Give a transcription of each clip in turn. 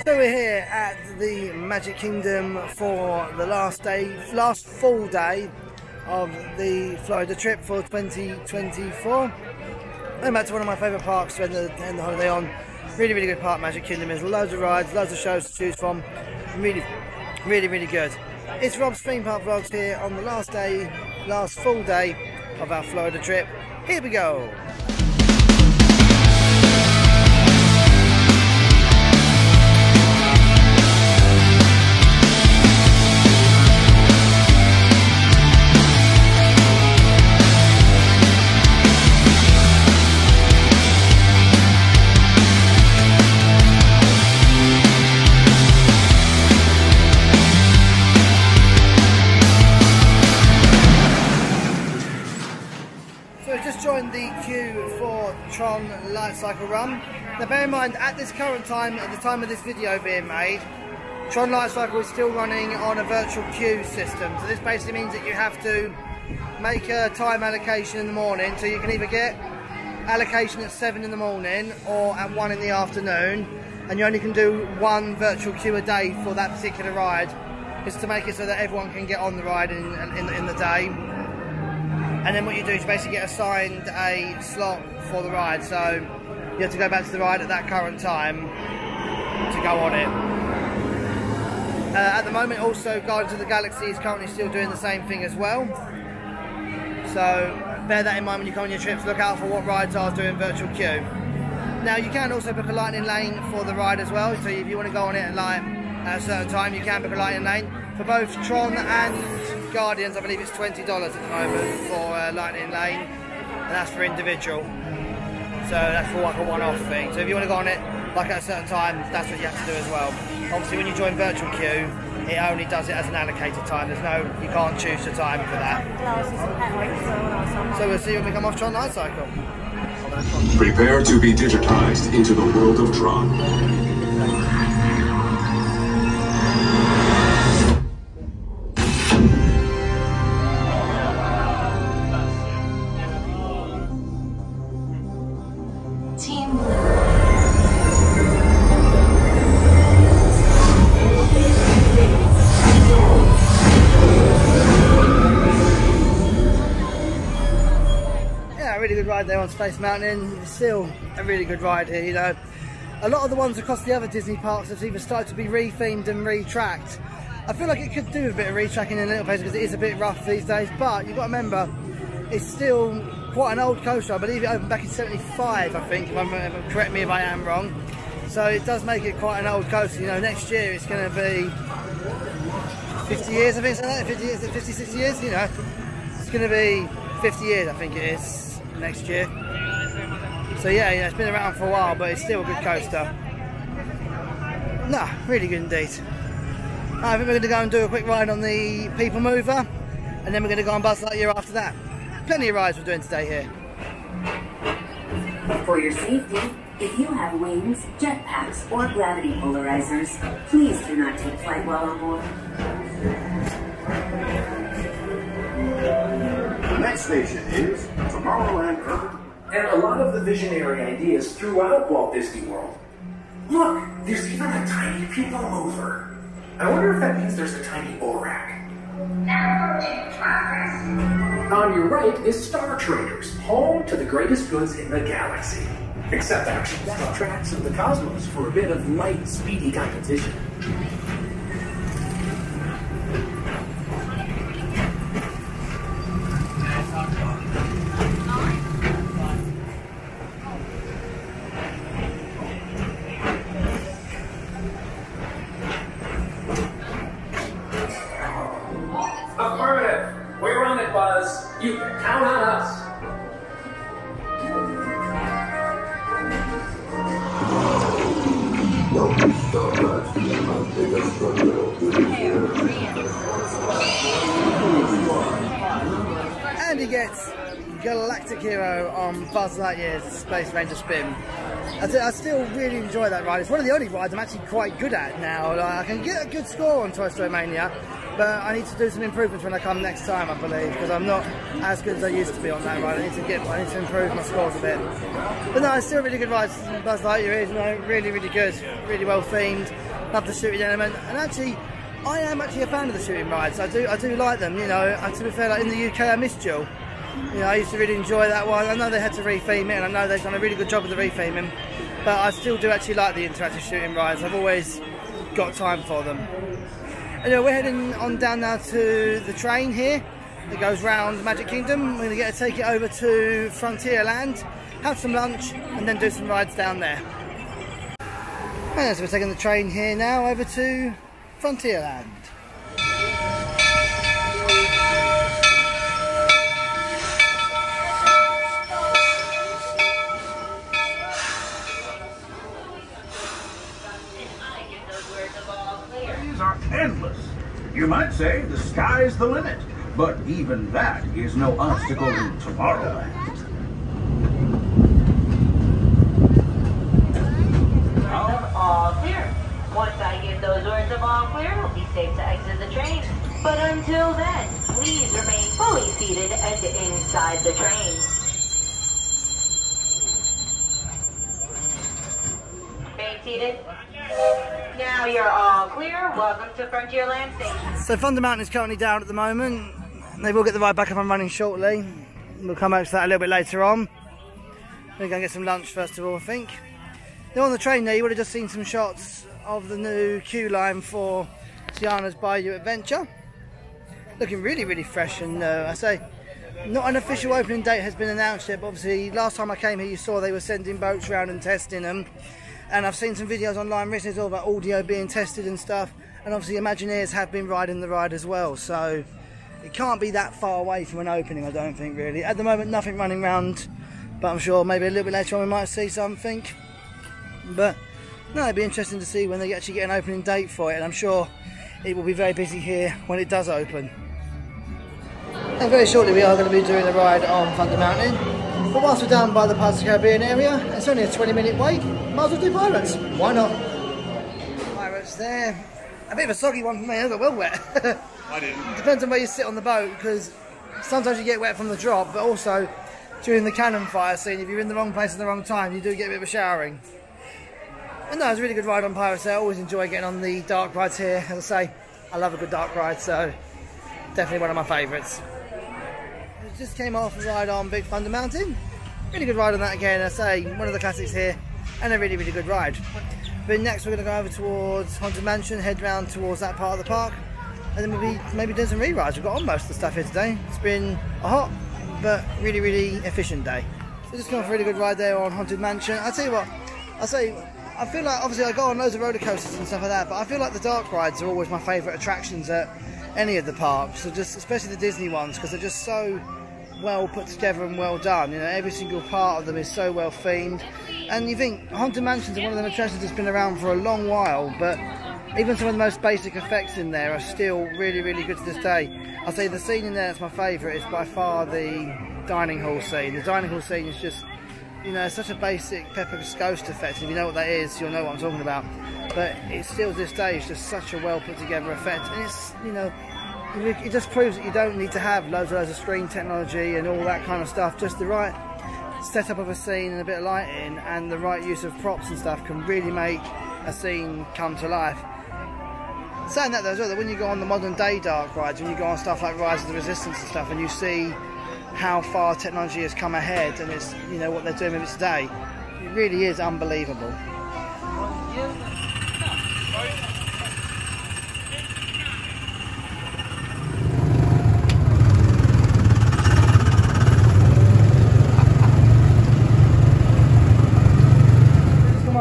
So we're here at the Magic Kingdom for the last full day of the Florida trip for 2024. I'm back to one of my favourite parks to end the holiday on. Really, really good park, Magic Kingdom. There's loads of rides, loads of shows to choose from. Really, really, really good. It's Rob's Theme Park Vlogs here on the last full day of our Florida trip. Here we go. Joined the queue for Tron Light Cycle Run. Now bear in mind, at this current time, at the time of this video being made, Tron Light Cycle is still running on a virtual queue system. So this basically means that you have to make a time allocation in the morning, so you can either get allocation at 7 in the morning or at 1 in the afternoon, and you only can do one virtual queue a day for that particular ride. It's to make it so that everyone can get on the ride in the day. And then what you do is basically get assigned a slot for the ride, so you have to go back to the ride at that current time to go on it. At the moment also Guardians of the Galaxy is currently still doing the same thing as well, so bear that in mind when you come on your trips. Look out for what rides are doing virtual queue. Now you can also book a lightning lane for the ride as well, so if you want to go on it at a certain time, you can book a lightning lane. For both Tron and Guardians, I believe it's $20 at the moment for Lightning Lane, and that's for individual. So that's for like a one-off thing. So if you want to go on it like at a certain time, that's what you have to do as well. Obviously when you join virtual queue, it only does it as an allocated time. You can't choose the time for that. So we'll see when we come off Tron Light Cycle. Prepare to be digitized into the world of Tron. Really good ride there on Space Mountain. It's still a really good ride here, you know. A lot of the ones across the other Disney parks have even started to be re-themed and re-tracked. I feel like it could do a bit of re-tracking in a little place because it is a bit rough these days, but you've got to remember, it's still quite an old coaster. I believe it opened back in '75, I think, correct me if I am wrong. So it does make it quite an old coaster. You know, next year it's going to be 50 years, I think, something like that, 50 years, 50, 60 years, you know. It's going to be 50 years, I think it is, next year. So yeah, it's been around for a while, but it's still a good coaster. Nah, really good indeed. I think we're going to go and do a quick ride on the People Mover, and then we're going to go on Buzz Lightyear after that. Plenty of rides we're doing today here. For your safety, if you have wings, jetpacks, or gravity polarizers, please do not take flight while on board. The next station is Tomorrowland Urban. And a lot of the visionary ideas throughout Walt Disney World. Look, there's even a tiny people mover. I wonder if that means there's a tiny ORAC. On your right is Star Traders, home to the greatest goods in the galaxy. Except actually that tracks of the cosmos for a bit of light, speedy competition. Affirmative. We're on it, Buzz. You can count on us. And he gets Galactic Hero on Buzz Lightyear's Space Ranger Spin. I still really enjoy that ride. It's one of the only rides I'm actually quite good at now. Like, I can get a good score on Toy Story Mania, but I need to do some improvements when I come next time, I believe, because I'm not as good as I used to be on that ride. I need to improve my scores a bit. But no, it's still a really good ride. Buzz Lightyear is, you know, really, really good, really well themed. love the shooting element, and actually I am actually a fan of the shooting rides. I do like them, you know. And to be fair, like in the UK I miss Jill. You know, I used to really enjoy that one. I know they had to retheme it, and I know they've done a really good job with the retheming, but I still do actually like the interactive shooting rides. I've always got time for them. Anyway, we're heading on down now to the train here that goes round Magic Kingdom. We're going to take it over to Frontierland, have some lunch, and then do some rides down there. And so we're taking the train here now over to Frontierland. Are endless. You might say the sky's the limit, but even that is no obstacle in Tomorrowland. All clear. Once I give those words of all clear, it'll be safe to exit the train. But until then, please remain fully seated and inside the train. Remain seated. Now you're all clear. Welcome to Frontierland Station. So Thunder Mountain is currently down at the moment. They will get the ride back up and running shortly. We'll come back to that a little bit later on. We're going to get some lunch first of all, I think. Now on the train there, you would have just seen some shots of the new queue line for Tiana's Bayou Adventure. Looking really, really fresh, and I say, not an official opening date has been announced yet, but obviously last time I came here you saw they were sending boats around and testing them. And I've seen some videos online recently all about audio being tested and stuff, and obviously Imagineers have been riding the ride as well, so it can't be that far away from an opening, I don't think, really. At the moment nothing running around, but I'm sure maybe a little bit later on we might see something. But no, it'd be interesting to see when they actually get an opening date for it, and I'm sure it will be very busy here when it does open. And very shortly we are going to be doing a ride on Thunder Mountain. But whilst we're down by the Pirates of the Caribbean area, it's only a 20-minute wait. Might as well do Pirates. Why not? Pirates there. A bit of a soggy one for me. I got well wet. I didn't. Depends on where you sit on the boat, because sometimes you get wet from the drop, but also during the cannon fire scene, if you're in the wrong place at the wrong time, you do get a bit of a showering. But no, it's a really good ride on Pirates there. I always enjoy getting on the dark rides here. As I say, I love a good dark ride, so definitely one of my favourites. Just came off a ride on Big Thunder Mountain. Really good ride on that again. I say, one of the classics here, and a really, really good ride. But next we're going to go over towards Haunted Mansion, head round towards that part of the park, and then we'll be maybe doing some re-rides. We've got on most of the stuff here today. It's been a hot but really, really efficient day. So just come off a really good ride there on Haunted Mansion. I'll tell you what, I feel like, obviously I go on loads of roller coasters and stuff like that, but I feel like the dark rides are always my favourite attractions at any of the parks, so just especially the Disney ones, because they're just so well put together and well done. You know, every single part of them is so well themed, and you think Haunted Mansions are one of them attractions that's been around for a long while, but even some of the most basic effects in there are still really, really good to this day. I'll say the scene in there that's my favourite is by far the dining hall scene. The dining hall scene is just, you know, such a basic Pepper's Ghost effect. If you know what that is, you'll know what I'm talking about. But it's still to this day, it's just such a well put together effect, and it's, you know, it just proves that you don't need to have loads of screen technology and all that kind of stuff. Just the right setup of a scene and a bit of lighting and the right use of props and stuff can really make a scene come to life. Saying that though as well, that when you go on the modern day dark rides, when you go on stuff like Rise of the Resistance and stuff, and you see how far technology has come ahead, and it's, you know, what they're doing with it today, it really is unbelievable.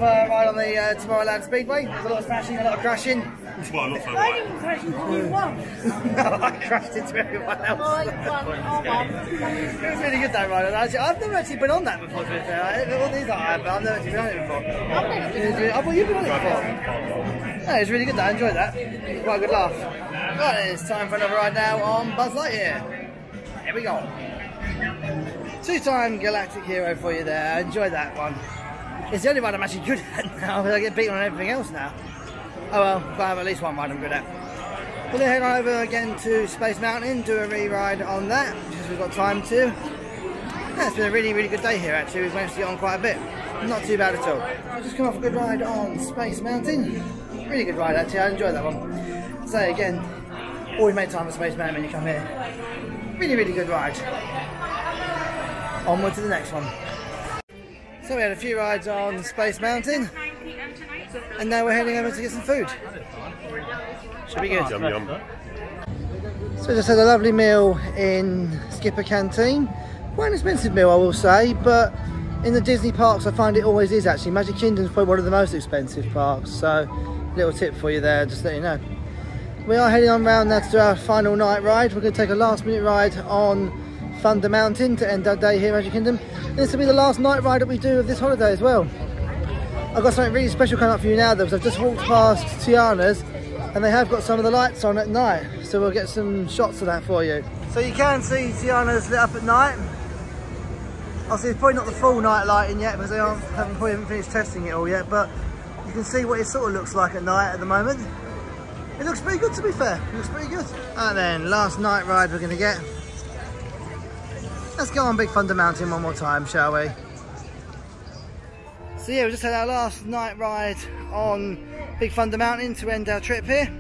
Ride on the Tomorrowland Speedway. There's a lot of smashing, a lot of crashing. Well, not so much. I didn't crash into you once. No, I crashed into everyone else. It was really good that ride. Actually, I've never actually been on that before, to be fair. All these I have, but I've never actually been on it before. I thought you've been on it before. No, it was really good though, I enjoyed that. Quite a good laugh. Right, it's time for another ride now on Buzz Lightyear. Here we go. Two-time galactic hero for you there. I enjoyed that one. It's the only ride I'm actually good at now, because I get beaten on everything else now. Oh well, but I have at least one ride I'm good at. We'll then head on over again to Space Mountain, do a re-ride on that, because we've got time to. Yeah, it's been a really, really good day here actually. We've managed to get on quite a bit. not too bad at all. I just come off a good ride on Space Mountain. Really good ride actually, I enjoyed that one. So again, always make time for Space Mountain when you come here. Really, really good ride. Onward to the next one. So we had a few rides on Space Mountain, and now we're heading over to get some food. Should be good. Yum yum. So just had a lovely meal in Skipper Canteen. Quite an expensive meal I will say, but in the Disney parks I find it always is actually. Magic Kingdom's probably one of the most expensive parks, so little tip for you there, just to let you know. We are heading on round now to do our final night ride. We're going to take a last minute ride on Thunder Mountain to end our day here at Magic Kingdom. And this will be the last night ride that we do of this holiday as well. I've got something really special coming up for you now though, because I've just walked past Tiana's and they have got some of the lights on at night, so we'll get some shots of that for you. So you can see Tiana's lit up at night. Obviously it's probably not the full night lighting yet because they haven't finished testing it all yet, but you can see what it sort of looks like at night at the moment. It looks pretty good to be fair, it looks pretty good. And then last night ride we're going to get. Let's go on Big Thunder Mountain one more time, shall we? So yeah, we just had our last night ride on Big Thunder Mountain to end our trip here.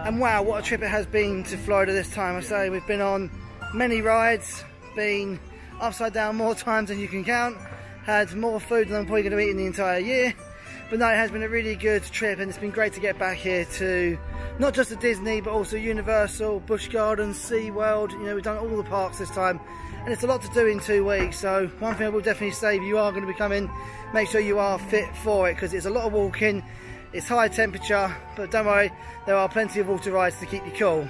And wow, what a trip it has been to Florida this time. I say we've been on many rides, been upside down more times than you can count, had more food than I'm probably going to eat in the entire year. But no, it has been a really good trip and it's been great to get back here to not just the Disney but also Universal, Busch Gardens, SeaWorld. You know, we've done all the parks this time and it's a lot to do in 2 weeks. So one thing I will definitely say, if you are going to be coming, make sure you are fit for it because it's a lot of walking, it's high temperature, but don't worry, there are plenty of water rides to keep you cool.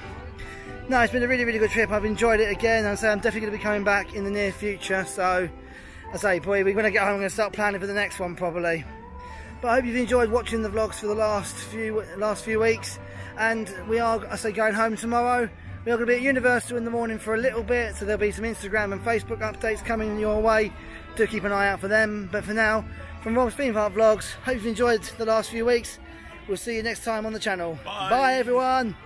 No, it's been a really, really good trip. I've enjoyed it again. I'm definitely going to be coming back in the near future. So I say, boy, when I get home, I'm going to start planning for the next one probably. But I hope you've enjoyed watching the vlogs for the last few weeks. And we are, I say, going home tomorrow. We are going to be at Universal in the morning for a little bit, so there'll be some Instagram and Facebook updates coming your way. Do keep an eye out for them. But for now, from Rob's Theme Park Vlogs, hope you've enjoyed the last few weeks. We'll see you next time on the channel. Bye everyone.